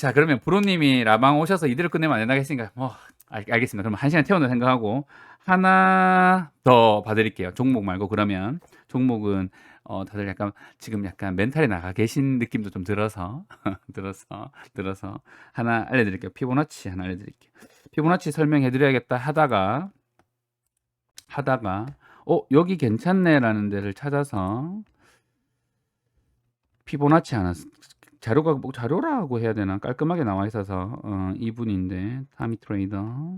자, 그러면 브로님이 라방 오셔서 이대로 끝내면 안 된다고 했으니까 알겠습니다. 그럼 1시간 태운다 생각하고 하나 더 봐드릴게요. 종목 말고. 그러면 종목은 다들 약간 지금 약간 멘탈에 나가 계신 느낌도 좀 들어서 들어서 하나 알려드릴게요. 피보나치 하나 알려드릴게요. 피보나치 설명해 드려야겠다 하다가 여기 괜찮네라는 데를 찾아서 피보나치 하나 자료가 뭐 자료라고 해야 되나 깔끔하게 나와 있어서 이분인데 타미 트레이더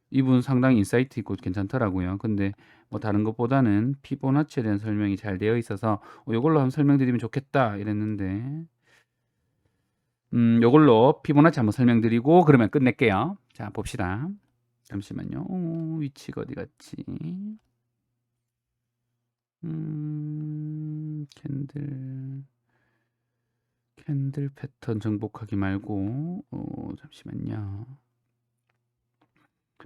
이분 상당히 인사이트 있고 괜찮더라고요. 근데 뭐 다른 것보다는 피보나치에 대한 설명이 잘 되어 있어서 이걸로 한번 설명드리면 좋겠다 이랬는데 요걸로 피보나치 한번 설명드리고 그러면 끝낼게요. 자, 봅시다. 잠시만요. 위치가 어디 갔지? 캔들 패턴 정복하기 말고 잠시만요.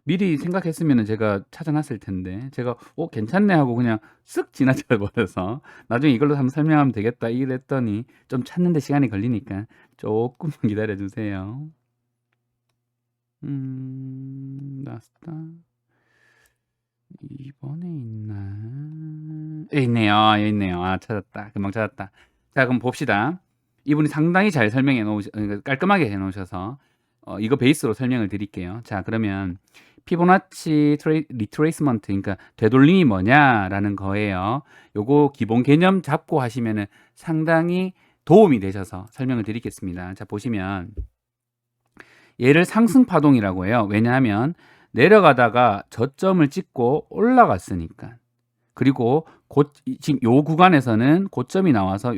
미리 생각했으면 제가 찾아놨을 텐데 제가 괜찮네 하고 그냥 쓱 지나쳐 버려서 나중에 이걸로 한번 설명하면 되겠다 이랬더니 좀 찾는데 시간이 걸리니까 조금만 기다려 주세요. 나스닥 이번에 있나? 있네요. 여기 있네요. 찾았다. 금방 찾았다. 자, 그럼 봅시다. 이분이 상당히 잘 설명해 깔끔하게 해 놓으셔서 이거 베이스로 설명을 드릴게요. 자, 그러면 피보나치 리트레이스먼트 그러니까 되돌림이 뭐냐라는 거예요. 요거 기본 개념 잡고 하시면은 상당히 도움이 되셔서 설명을 드리겠습니다. 자, 보시면 얘를 상승 파동이라고 해요. 왜냐하면 내려가다가 저점을 찍고 올라갔으니까. 그리고 지금 요 구간에서는 고점이 나와서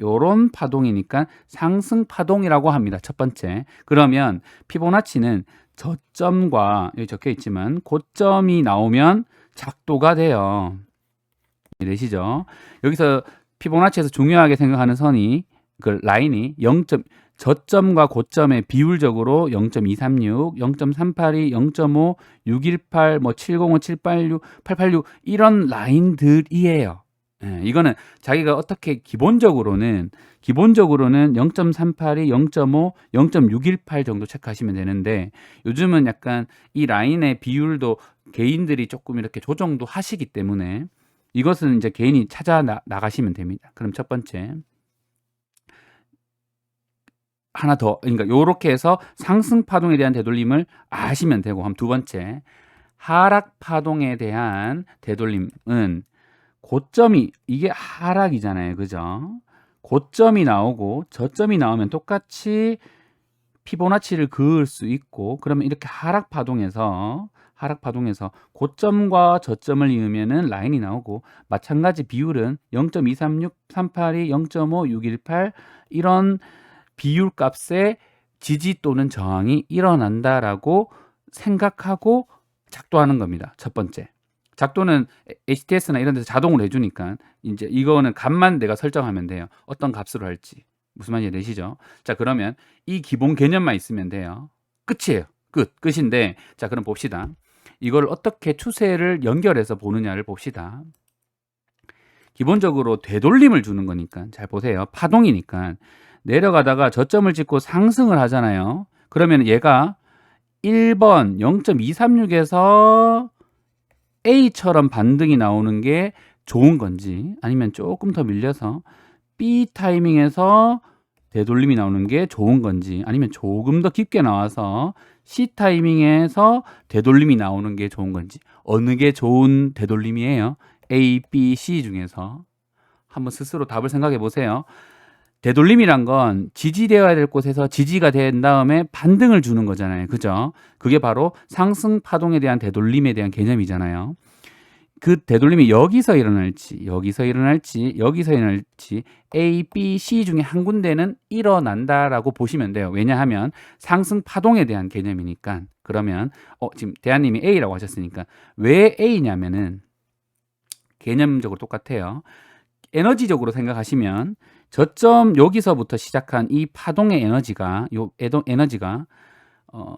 요런 파동이니까 상승 파동이라고 합니다. 첫 번째. 그러면 피보나치는 저점과 여기 적혀 있지만 고점이 나오면 작도가 돼요. 되시죠? 여기서 피보나치에서 중요하게 생각하는 선이 그 라인이 저점과 고점의 비율적으로 0.236, 0.382, 0.5, 618, 뭐 705, 786, 886 이런 라인들이에요. 예, 이거는 자기가 어떻게 기본적으로는 0.382, 0.5, 0.618 정도 체크하시면 되는데 요즘은 약간 이 라인의 비율도 개인들이 조금 이렇게 조정도 하시기 때문에 이것은 이제 개인이 찾아 나가시면 됩니다. 그럼 첫 번째 하나 더 그러니까 요렇게 해서 상승 파동에 대한 되돌림을 아시면 되고 두 번째 하락 파동에 대한 되돌림은 고점이 이게 하락이잖아요. 그죠? 고점이 나오고 저점이 나오면 똑같이 피보나치를 그을 수 있고 그러면 이렇게 하락 파동에서 고점과 저점을 이으면은 라인이 나오고 마찬가지 비율은 0.236, 382, 0.5, 618 이런 비율 값에 지지 또는 저항이 일어난다라고 생각하고 작도하는 겁니다. 첫 번째. 작도는 HTS나 이런 데서 자동으로 해주니까 이제 이거는 값만 내가 설정하면 돼요. 어떤 값으로 할지. 무슨 말인지 내시죠? 자, 그러면 이 기본 개념만 있으면 돼요. 끝이에요. 끝인데 자, 그럼 봅시다. 이걸 어떻게 추세를 연결해서 보느냐를 봅시다. 기본적으로 되돌림을 주는 거니까 잘 보세요. 파동이니까 내려가다가 저점을 찍고 상승을 하잖아요. 그러면 얘가 1번 0.236에서 A처럼 반등이 나오는 게 좋은 건지 아니면 조금 더 밀려서 B 타이밍에서 되돌림이 나오는 게 좋은 건지 아니면 조금 더 깊게 나와서 C 타이밍에서 되돌림이 나오는 게 좋은 건지 어느 게 좋은 되돌림이에요? A, B, C 중에서 한번 스스로 답을 생각해 보세요. 되돌림이란 건 지지되어야 될 곳에서 지지가 된 다음에 반등을 주는 거잖아요. 그죠? 그게 바로 상승 파동에 대한 되돌림에 대한 개념이잖아요. 그 되돌림이 여기서 일어날지 A, B, C 중에 한 군데는 일어난다라고 보시면 돼요. 왜냐하면 상승 파동에 대한 개념이니까. 그러면 지금 대한님이 A라고 하셨으니까 왜 A냐면은 개념적으로 똑같아요. 에너지적으로 생각하시면 저점 여기서부터 시작한 이 파동의 에너지가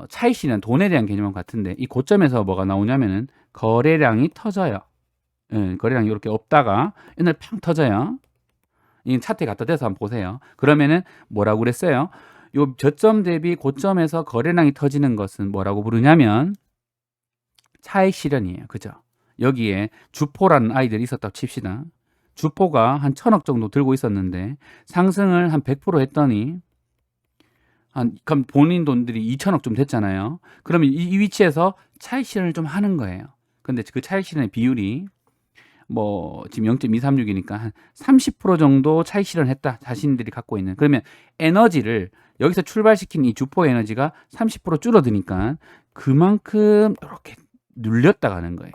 차이시는 돈에 대한 개념은 같은데 이 고점에서 뭐가 나오냐면은 거래량이 터져요. 예, 거래량이 이렇게 없다가 옛날 팡 터져요. 이 차트에 갖다 대서 한번 보세요. 그러면은 뭐라고 그랬어요? 요 저점 대비 고점에서 거래량이 터지는 것은 뭐라고 부르냐면 차익 실현이에요. 그죠? 여기에 주포라는 아이들이 있었다고 칩시다. 주포가 한 1000억 정도 들고 있었는데 상승을 한 100% 했더니 그럼 본인 돈들이 2000억 좀 됐잖아요. 그러면 이 위치에서 차익 실현을 좀 하는 거예요. 근데 그 차익 실현의 비율이 뭐 지금 0.236이니까 한 30% 정도 차익 실현했다. 자신들이 갖고 있는. 그러면 에너지를 여기서 출발시킨 이 주포 에너지가 30% 줄어드니까 그만큼 이렇게 눌렸다 가는 거예요.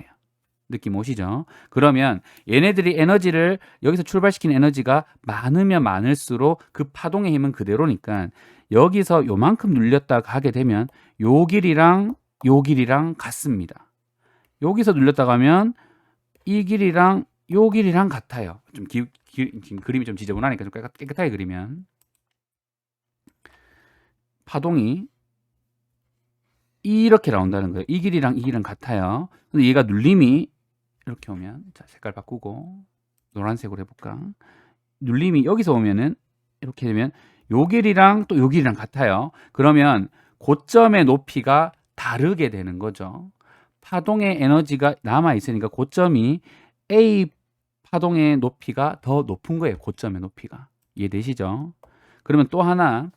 느낌 오시죠? 그러면 얘네들이 에너지를 여기서 출발시킨 에너지가 많으면 많을수록 그 파동의 힘은 그대로니까 여기서 요만큼 눌렸다 가게 되면 요 길이랑 요 길이랑 같습니다. 여기서 눌렸다 가면 이 길이랑 요 길이랑 같아요. 좀 지금 그림이 좀 지저분하니까 좀 깨끗하게 그리면 파동이 이렇게 나온다는 거예요. 이 길이랑 이 길이랑 같아요. 근데 얘가 눌림이 이렇게 오면, 자, 색깔 바꾸고 노란색으로 해볼까? 눌림이 여기서 오면은 이렇게 되면 요 길이랑 또 요 길이랑 같아요. 그러면 고점의 높이가 다르게 되는 거죠. 파동의 에너지가 남아 있으니까 고점이 A 파동의 높이가 더 높은 거예요. 고점의 높이가. 이해되시죠? 그러면 또 하나,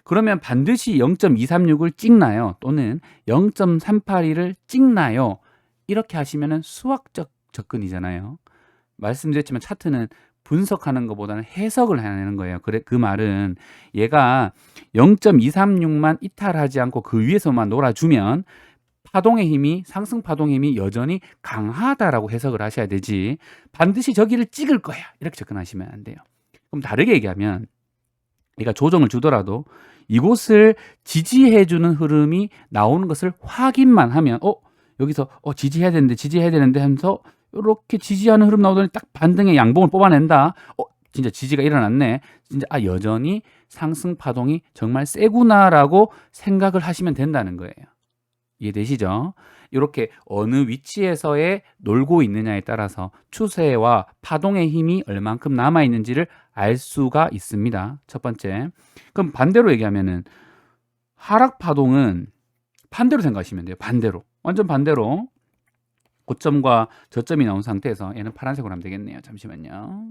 그러면 반드시 0.236을 찍나요? 또는 0.382를 찍나요? 이렇게 하시면은 수학적 접근이잖아요. 말씀드렸지만 차트는 분석하는 것보다는 해석을 해내는 거예요. 그래, 그 말은 얘가 0.236만 이탈하지 않고 그 위에서만 놀아주면 파동의 힘이, 상승 파동의 힘이 여전히 강하다라고 해석을 하셔야 되지, 반드시 저기를 찍을 거야 이렇게 접근하시면 안 돼요. 그럼 다르게 얘기하면 얘가 조정을 주더라도 이곳을 지지해주는 흐름이 나오는 것을 확인만 하면 여기서 지지해야 되는데 하면서 이렇게 지지하는 흐름 나오더니 딱 반등의 양봉을 뽑아낸다. 진짜 지지가 일어났네. 진짜 여전히 상승 파동이 정말 세구나라고 생각을 하시면 된다는 거예요. 이해되시죠? 이렇게 어느 위치에서의 놀고 있느냐에 따라서 추세와 파동의 힘이 얼만큼 남아있는지를 알 수가 있습니다. 첫 번째. 그럼 반대로 얘기하면은 하락 파동은 반대로 생각하시면 돼요. 반대로. 완전 반대로. 고점과 저점이 나온 상태에서 얘는 파란색으로 하면 되겠네요. 잠시만요.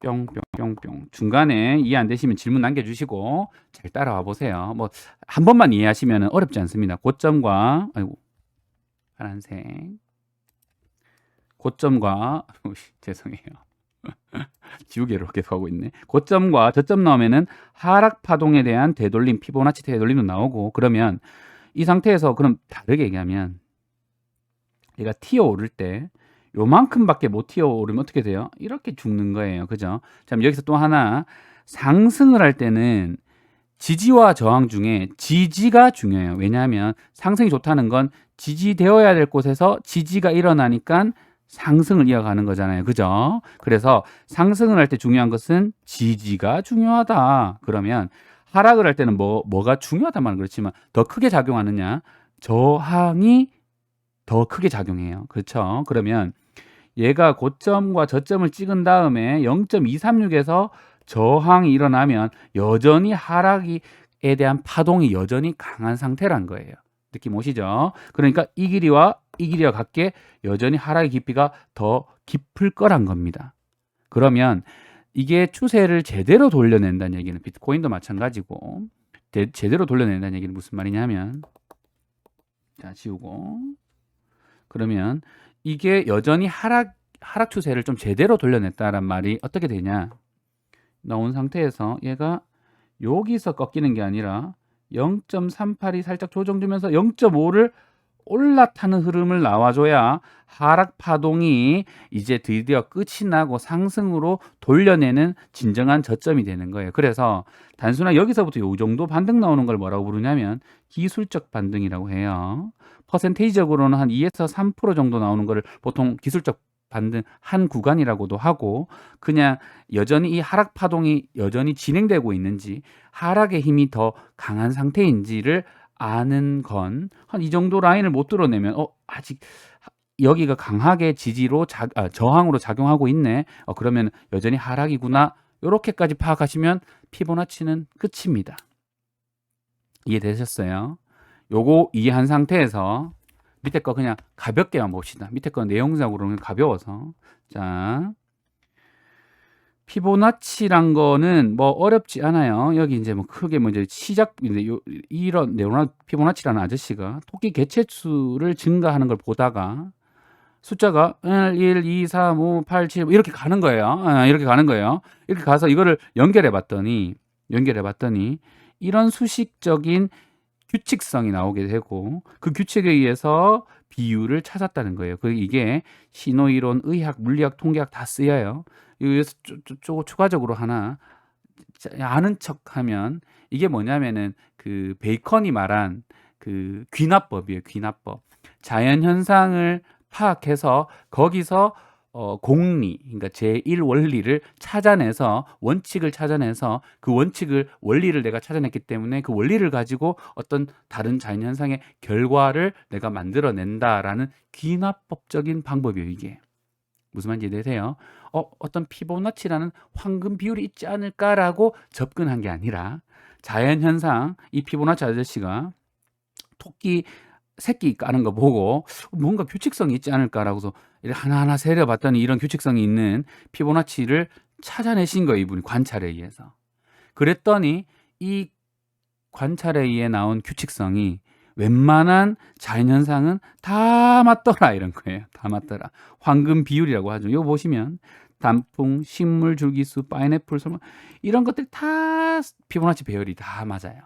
뿅뿅뿅뿅. 중간에 이해 안 되시면 질문 남겨주시고 잘 따라와 보세요. 뭐 한 번만 이해하시면 어렵지 않습니다. 고점과 파란색 고점과 죄송해요. 지우개로 계속 하고 있네. 고점과 저점 나오면은 하락 파동에 대한 되돌림, 피보나치 되돌림도 나오고, 그러면 이 상태에서 그럼 다르게 얘기하면 얘가 튀어오를 때 요만큼밖에 못 튀어오르면 어떻게 돼요? 이렇게 죽는 거예요. 그죠? 자, 여기서 또 하나, 상승을 할 때는 지지와 저항 중에 지지가 중요해요. 왜냐하면 상승이 좋다는 건 지지되어야 될 곳에서 지지가 일어나니까 상승을 이어가는 거잖아요. 그죠? 그래서 상승을 할 때 중요한 것은 지지가 중요하다. 그러면 하락을 할 때는 뭐가 중요하단 말은 그렇지만 더 크게 작용하느냐? 저항이 더 크게 작용해요. 그렇죠? 그러면 얘가 고점과 저점을 찍은 다음에 0.236에서 저항이 일어나면 여전히 하락에 대한 파동이 여전히 강한 상태란 거예요. 느낌 오시죠? 그러니까 이 길이와 이 길이와 같게 여전히 하락의 깊이가 더 깊을 거란 겁니다. 그러면 이게 추세를 제대로 돌려낸다는 얘기는, 비트코인도 마찬가지고 제대로 돌려낸다는 얘기는 무슨 말이냐면, 자, 지우고, 그러면 이게 여전히 하락 추세를 좀 제대로 돌려냈다란 말이 어떻게 되냐? 나온 상태에서 얘가 여기서 꺾이는 게 아니라 0.38이 살짝 조정 주면서 0.5를 올라타는 흐름을 나와줘야 하락 파동이 이제 드디어 끝이 나고 상승으로 돌려내는 진정한 저점이 되는 거예요. 그래서 단순한 여기서부터 이 정도 반등 나오는 걸 뭐라고 부르냐면 기술적 반등이라고 해요. 퍼센테이지적으로는 한 2에서 3% 정도 나오는 거를 보통 기술적 반등 한 구간이라고도 하고, 그냥 여전히 이 하락 파동이 여전히 진행되고 있는지 하락의 힘이 더 강한 상태인지를 아는 건, 한 이 정도 라인을 못 뚫어내면 아직 여기가 강하게 지지로 저항으로 작용하고 있네. 그러면 여전히 하락이구나. 요렇게까지 파악하시면 피보나치는 끝입니다. 이해되셨어요? 요거 이해한 상태에서 밑에 거 그냥 가볍게만 봅시다. 밑에 거 내용상으로는 가벼워서. 자, 피보나치란 거는 뭐 어렵지 않아요. 여기 이제 뭐 크게 뭐 이제 시작 이런 레오나르도 피보나치라는 아저씨가 토끼 개체수를 증가하는 걸 보다가 숫자가 1, 2, 3, 5, 8, 7 이렇게 가는 거예요. 이렇게 가는 거예요. 이렇게 가서 이거를 연결해 봤더니 이런 수식적인 규칙성이 나오게 되고 그 규칙에 의해서 비율을 찾았다는 거예요. 이게 신호이론, 의학, 물리학, 통계학 다 쓰여요. 여기서 추가적으로 하나 아는 척하면 이게 뭐냐면은 그 베이컨이 말한 그 귀납법이에요. 귀납법. 자연 현상을 파악해서 거기서 공리, 그러니까 제1원리를 찾아내서 원칙을 찾아내서 그 원리를 내가 찾아냈기 때문에 그 원리를 가지고 어떤 다른 자연현상의 결과를 내가 만들어낸다라는 귀납법적인 방법이에요. 이게 무슨 말인지 이해되세요? 어떤 피보나치라는 황금 비율이 있지 않을까라고 접근한 게 아니라 자연현상, 이 피보나치 아저씨가 토끼 새끼 까는 거 보고 뭔가 규칙성이 있지 않을까라고서 하나하나 세려봤더니 이런 규칙성이 있는 피보나치를 찾아내신 거예요. 이분이 관찰에 의해서. 그랬더니 이 관찰에 의해 나온 규칙성이 웬만한 자연현상은 다 맞더라 이런 거예요. 다 맞더라. 황금 비율이라고 하죠. 이거 보시면 단풍, 식물, 줄기수, 파인애플, 설마 이런 것들 다 피보나치 배열이 다 맞아요.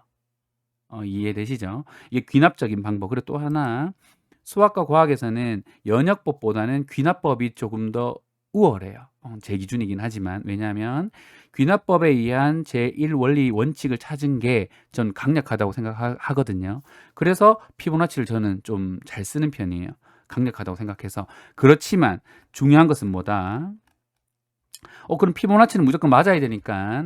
이해되시죠? 이게 귀납적인 방법. 그리고 또 하나 수학과 과학에서는 연역법보다는 귀납법이 조금 더 우월해요. 제 기준이긴 하지만 왜냐하면 귀납법에 의한 제1원리 원칙을 찾은 게 전 강력하다고 생각하거든요. 그래서 피보나치를 저는 좀 잘 쓰는 편이에요. 강력하다고 생각해서. 그렇지만 중요한 것은 뭐다? 그럼 피보나치는 무조건 맞아야 되니까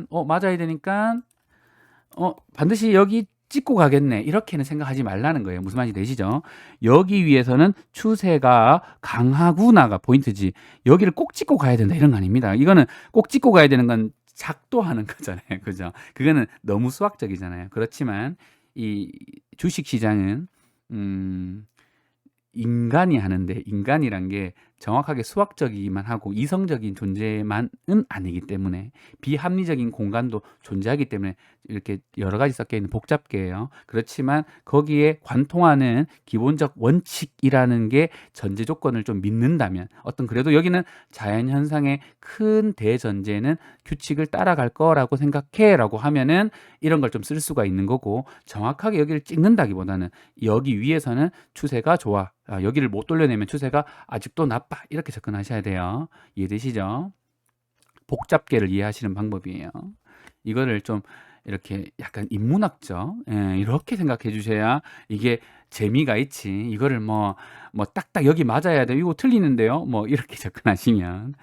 반드시 여기 찍고 가겠네 이렇게는 생각하지 말라는 거예요. 무슨 말인지 되시죠? 여기 위해서는 추세가 강하구나가 포인트지 여기를 꼭 찍고 가야 된다 이런 거 아닙니다. 이거는 꼭 찍고 가야 되는 건 작도하는 거잖아요. 그죠? 그거는 너무 수학적이잖아요. 그렇지만 이 주식시장은 인간이 하는데 인간이란 게 정확하게 수학적이기만 하고 이성적인 존재만은 아니기 때문에 비합리적인 공간도 존재하기 때문에 이렇게 여러 가지 섞여 있는 복잡계예요. 그렇지만 거기에 관통하는 기본적 원칙이라는 게 전제 조건을 좀 믿는다면 그래도 여기는 자연 현상의 큰 대전제는 규칙을 따라갈 거라고 생각해라고 하면은 이런 걸 좀 쓸 수가 있는 거고 정확하게 여기를 찍는다기보다는 여기 위에서는 추세가 좋아. 여기를 못 돌려내면 추세가 아직도 나빠. 이렇게 접근하셔야 돼요. 이해되시죠? 복잡계를 이해하시는 방법이에요. 이거를 좀 이렇게 약간 인문학적 이렇게 생각해 주셔야 이게 재미가 있지. 이거를 뭐 딱딱 여기 맞아야 돼. 이거 틀리는데요. 이렇게 접근하시면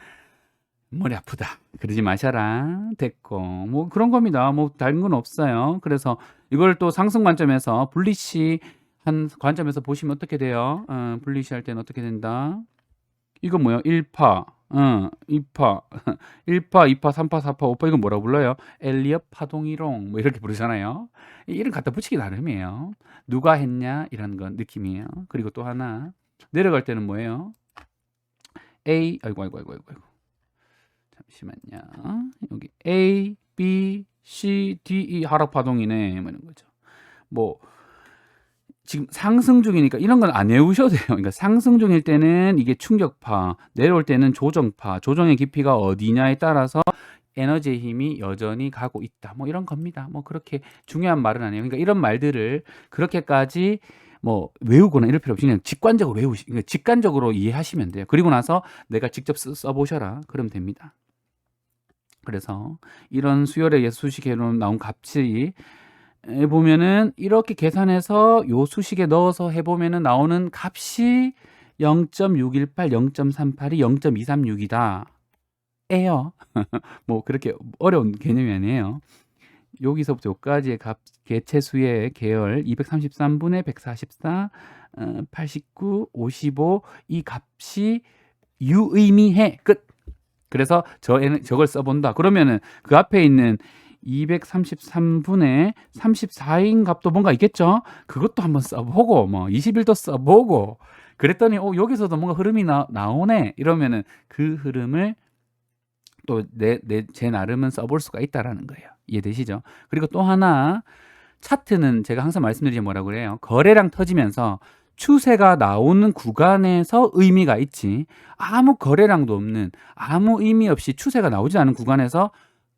머리 아프다. 그러지 마셔라. 됐고. 그런 겁니다. 다른 건 없어요. 그래서 이걸 또 상승 관점에서 불리시 한 관점에서 보시면 어떻게 돼요? 불리시 할 때는 어떻게 된다? 이건 뭐야? 1파, 2파, 1파, 2파, 3파, 4파, 5파 이건 뭐라고 불러요? 엘리엇 파동이론 이렇게 부르잖아요. 이름 갖다 붙이기 나름이에요. 누가 했냐? 이런 건 느낌이에요. 그리고 또 하나 내려갈 때는 뭐예요? 아이고. 잠시만요. 여기 A, B, C, D, E 하락 파동이네. 이런 거죠. 지금 상승 중이니까 이런 건 안 외우셔도 돼요. 그러니까 상승 중일 때는 이게 충격파, 내려올 때는 조정파, 조정의 깊이가 어디냐에 따라서 에너지의 힘이 여전히 가고 있다. 이런 겁니다. 그렇게 중요한 말은 아니에요. 그러니까 이런 말들을 그렇게까지 외우거나 이럴 필요 없이 그냥 직관적으로 그러니까 직관적으로 이해하시면 돼요. 그리고 나서 내가 직접 써보셔라. 그러면 됩니다. 그래서 이런 수열에 의해서 수식회로 나온 값이 보면은 이렇게 계산해서 요 수식에 넣어서 해보면은 나오는 값이 0.618, 0.38이 0.236이다. 에요. 그렇게 어려운 개념이 아니에요. 여기서부터 여기까지의 값, 개체수의 계열 233분의 144, 89, 55 이 값이 유의미해. 끝. 그래서 저걸 써본다. 그러면은 그 앞에 있는 233분의 34인 값도 뭔가 있겠죠? 그것도 한번 써보고, 뭐, 21도 써보고, 그랬더니, 여기서도 뭔가 흐름이 나오네. 이러면은 그 흐름을 또 제 나름은 써볼 수가 있다라는 거예요. 이해되시죠? 그리고 또 하나, 차트는 제가 항상 말씀드리지 뭐라고 그래요. 거래량 터지면서 추세가 나오는 구간에서 의미가 있지, 아무 거래량도 없는, 아무 의미 없이 추세가 나오지 않은 구간에서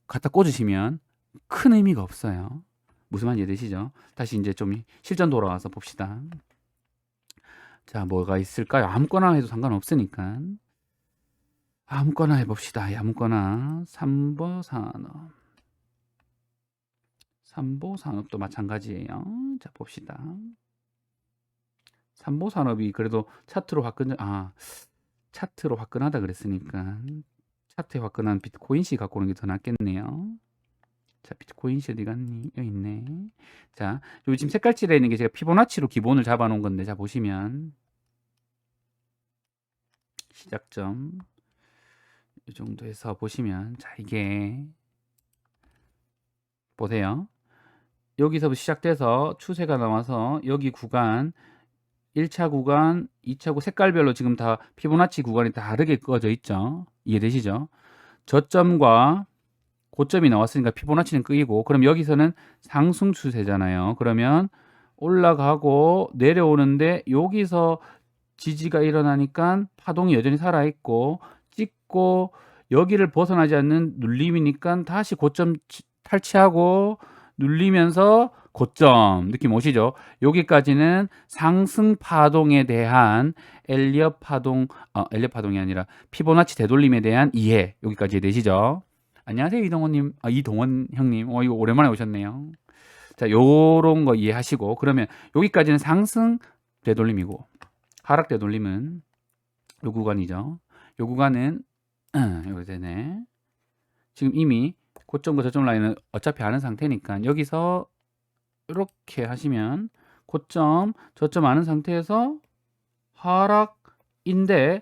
갖다 꽂으시면 큰 의미가 없어요. 무슨 말인지 이해되시죠? 다시 이제 좀 실전 돌아와서 봅시다. 자, 뭐가 있을까요? 아무거나 해도 상관없으니까 아무거나 해봅시다. 아무거나. 삼보산업도 마찬가지예요. 자, 봅시다. 삼보산업이 그래도 차트로 화끈하다 그랬으니까 차트에 화끈한 비트코인씨 갖고 오는 게 더 낫겠네요. 자, 비트코인씨 어디 갔니? 여기 있네. 자, 여기 지금 색깔칠에 있는 게 제가 피보나치로 기본을 잡아놓은 건데, 자, 보시면 시작점 이 정도 해서 보시면, 자, 이게 보세요. 여기서부터 시작돼서 추세가 나와서 여기 구간 1차 구간, 2차 구간 색깔별로 지금 다 피보나치 구간이 다르게 꺼져 있죠. 이해되시죠? 저점과 고점이 나왔으니까 피보나치는 끄이고, 그럼 여기서는 상승 추세잖아요. 그러면 올라가고 내려오는데 여기서 지지가 일어나니까 파동이 여전히 살아있고, 찍고 여기를 벗어나지 않는 눌림이니까 다시 고점 탈취하고 눌리면서 고점, 느낌 오시죠? 여기까지는 상승 파동에 대한 엘리엇 파동이 아니라 피보나치 되돌림에 대한 이해, 여기까지 되시죠? 안녕하세요, 이동원님. 이동원 형님. 이거 오랜만에 오셨네요. 자, 요런 거 이해하시고, 그러면 여기까지는 상승 되돌림이고, 하락 되돌림은 요 구간이죠. 요 구간은 요거 되네. 지금 이미 고점과 저점 라인은 어차피 아는 상태니까 여기서 이렇게 하시면 고점, 저점 아는 상태에서 하락인데,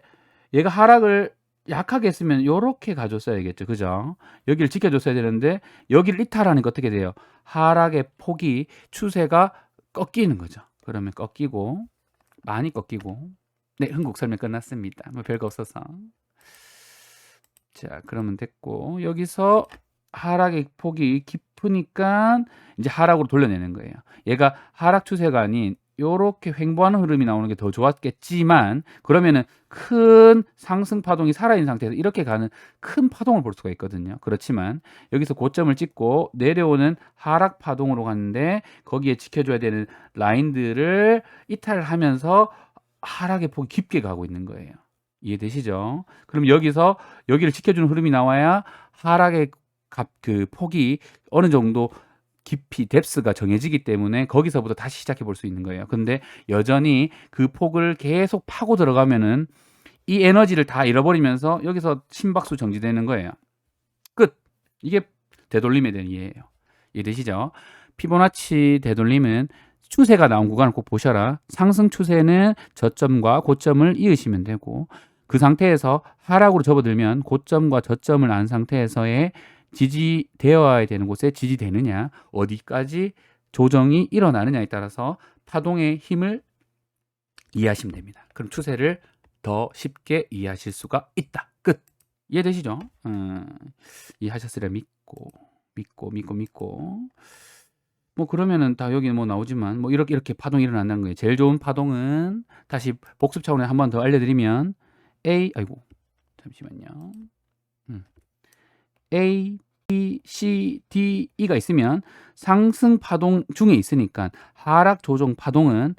얘가 하락을 약하게 했으면 이렇게 가줬어야겠죠. 그죠? 여기를 지켜줬어야 되는데 여기를 이탈하니까 어떻게 돼요? 하락의 폭이, 추세가 꺾이는 거죠. 그러면 꺾이고, 많이 꺾이고. 네, 흥국 설명 끝났습니다. 뭐 별거 없어서. 자, 그러면 됐고, 여기서 하락의 폭이 깊으니까 이제 하락으로 돌려내는 거예요. 얘가 하락 추세가 아닌 요렇게 횡보하는 흐름이 나오는 게 더 좋았겠지만, 그러면은 큰 상승 파동이 살아있는 상태에서 이렇게 가는 큰 파동을 볼 수가 있거든요. 그렇지만 여기서 고점을 찍고 내려오는 하락 파동으로 가는데, 거기에 지켜줘야 되는 라인들을 이탈하면서 하락의 폭이 깊게 가고 있는 거예요. 이해되시죠? 그럼 여기서 여기를 지켜주는 흐름이 나와야 하락의 그 폭이 어느 정도 깊이 뎁스가 정해지기 때문에 거기서부터 다시 시작해 볼 수 있는 거예요. 근데 여전히 그 폭을 계속 파고 들어가면은 이 에너지를 다 잃어버리면서 여기서 심박수 정지되는 거예요. 끝. 이게 되돌림에 대한 이해예요. 이해되시죠? 피보나치 되돌림은 추세가 나온 구간을 꼭 보셔라. 상승 추세는 저점과 고점을 이으시면 되고, 그 상태에서 하락으로 접어들면 고점과 저점을 안 상태에서의 지지되어야 되는 곳에 지지되느냐, 어디까지 조정이 일어나느냐에 따라서 파동의 힘을 이해하시면 됩니다. 그럼 추세를 더 쉽게 이해하실 수가 있다. 끝. 이해되시죠? 이해하셨으리라 믿고. 뭐 그러면은 다 여기 뭐 나오지만, 뭐 이렇게 파동이 일어난다는 거예요. 제일 좋은 파동은, 다시 복습 차원에 한 번 더 알려드리면, 잠시만요. A, B, C, D, E가 있으면 상승 파동 중에 있으니까 하락 조정 파동은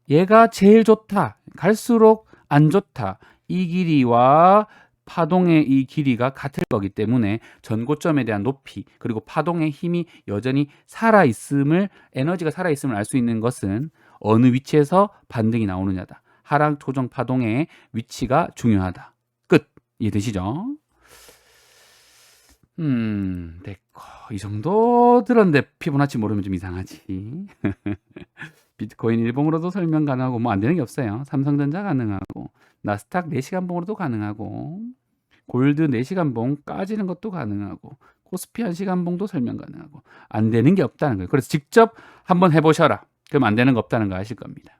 얘가 제일 좋다, 갈수록 안 좋다, 이 길이와 파동의 이 길이가 같을 거기 때문에 전고점에 대한 높이, 그리고 파동의 힘이 여전히 살아있음을, 에너지가 살아있음을 알 수 있는 것은 어느 위치에서 반등이 나오느냐다. 하락 조정 파동의 위치가 중요하다. 끝. 이해되시죠? 됐고. 이 정도 들었는데 피보나치 모르면 좀 이상하지. 비트코인 일봉으로도 설명 가능하고, 뭐 안 되는 게 없어요. 삼성전자 가능하고, 나스닥 4시간 봉으로도 가능하고, 골드 4시간 봉 까지는 것도 가능하고 코스피 1시간 봉도 설명 가능하고 안 되는 게 없다는 거예요. 그래서 직접 한번 해보셔라. 그럼 안 되는 거 없다는 거 아실 겁니다.